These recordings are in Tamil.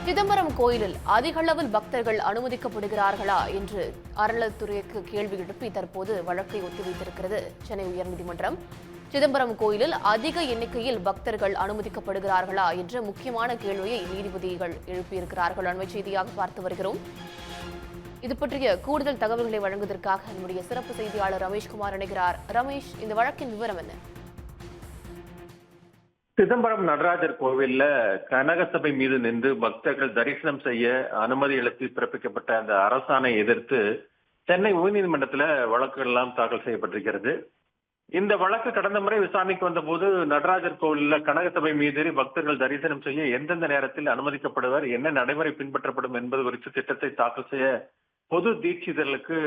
சிதம்பரம் கோயிலில் அதிக அளவில் பக்தர்கள் அனுமதிக்கப்படுகிறார்களா என்று அறநிலையத்துறைக்கு கேள்வி எழுப்பி தற்போது வழக்கை ஒத்திவைத்திருக்கிறது சென்னை உயர்நீதிமன்றம். சிதம்பரம் கோயிலில் அதிக எண்ணிக்கையில் பக்தர்கள் அனுமதிக்கப்படுகிறார்களா என்ற முக்கியமான கேள்வியை நீதிபதிகள் எழுப்பியிருக்கிறார்கள். அண்மை செய்தியாக பார்த்து வருகிறோம். இது பற்றிய கூடுதல் தகவல்களை வழங்குவதற்காக நம்முடைய சிறப்பு செய்தியாளர் ரமேஷ்குமார் இணைகிறார். ரமேஷ், இந்த வழக்கின் விவரம் என்ன? சிதம்பரம் நடராஜர் கோவில்ல கனகசபை மீது நின்று பக்தர்கள் தரிசனம் செய்ய அனுமதி அளித்து பிறப்பிக்கப்பட்ட அந்த அரசாணை எதிர்த்து சென்னை உயர்நீதிமன்றத்துல வழக்குகள் எல்லாம் தாக்கல் செய்யப்பட்டிருக்கிறது. இந்த வழக்கு கடந்த முறை விசாரணைக்கு வந்த போது நடராஜர் கோவில்ல கனகசபை மீது பக்தர்கள் தரிசனம் செய்ய எந்தெந்த நேரத்தில் அனுமதிக்கப்படுவர், என்ன நடைமுறை பின்பற்றப்படும் என்பது குறித்து திட்டத்தை தாக்கல் செய்ய பொது தீட்சிதர்களுக்கு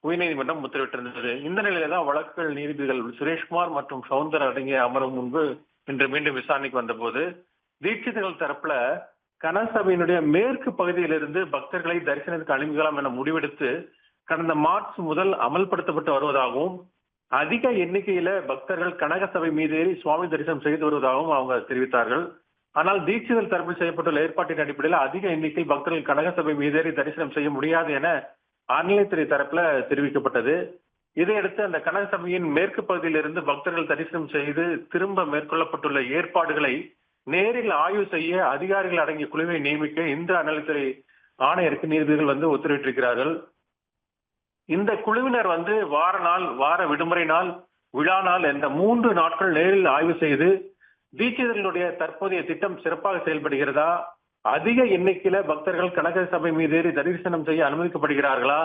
உயர்நீதிமன்றம் உத்தரவிட்டிருந்தது. இந்த நிலையில தான் வழக்குகள் நீதிபதிகள் சுரேஷ்குமார் மற்றும் சவுந்தர் அடங்கிய அமர்வு முன்பு இன்று மீண்டும் விசாரணைக்கு வந்தபோது தீட்சிதர்கள் தரப்புல கனகசபையினுடைய மேற்கு பகுதியிலிருந்து பக்தர்களை தரிசனத்துக்கு அனுமதிக்கலாம் என முடிவெடுத்து கடந்த மார்ச் முதல் அமல்படுத்தப்பட்டு வருவதாகவும் அதிக எண்ணிக்கையில பக்தர்கள் கனகசபை மீது ஏறி சுவாமி தரிசனம் செய்து வருவதாகவும் அவங்க தெரிவித்தார்கள். ஆனால் தீட்சிதர் தரப்பில் செய்யப்பட்டுள்ள ஏற்பாட்டின் அடிப்படையில் அதிக எண்ணிக்கையில் பக்தர்கள் கனகசபை மீதேறி தரிசனம் செய்ய முடியாது என அறநிலையத்துறை தரப்புல தெரிவிக்கப்பட்டது. இதையடுத்து அந்த கனகசபையின் மேற்கு பகுதியிலிருந்து பக்தர்கள் தரிசனம் செய்து திரும்ப மேற்கொள்ளப்பட்டுள்ள ஏற்பாடுகளை நேரில் ஆய்வு செய்ய அதிகாரிகள் அடங்கிய குழுவை நியமிக்க இந்து அறநிலையத்துறை ஆணையருக்கு நீதிபதிகள் உத்தரவிட்டிருக்கிறார்கள். இந்த குழுவினர் வார நாள், வார விடுமுறை நாள், விழா நாள் என்ற 3 நாட்கள் நேரில் ஆய்வு செய்து தீட்சிதர்களுடைய தற்போதைய திட்டம் சிறப்பாக செயல்படுகிறதா, அதிக எண்ணிக்கையில பக்தர்கள் கனகசபை மீது ஏறி தரிசனம் செய்ய அனுமதிக்கப்படுகிறார்களா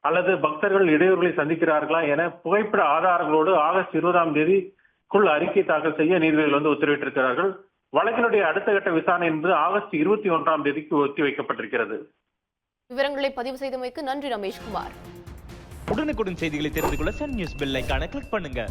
அல்லது பக்தர்கள் இடையூறுகளை சந்திக்கிறார்களா என புகைப்பட ஆதாரங்களோடு ஆகஸ்ட் 20ஆம் தேதிக்குள் அறிக்கை தாக்கல் செய்ய நீதிபதிகள் உத்தரவிட்டிருக்கிறார்கள். வழக்கினுடைய அடுத்த கட்ட விசாரணை என்பது ஆகஸ்ட் 21ஆம் தேதிக்கு ஒத்திவைக்கப்பட்டிருக்கிறது. விவரங்களை பதிவு செய்தமைக்கு நன்றி ரமேஷ்குமார். உடனுக்குடன் செய்திகளை தெரிந்து கொள்ள சன் நியூஸ் பெல் ஐகானை கிளிக் பண்ணுங்க.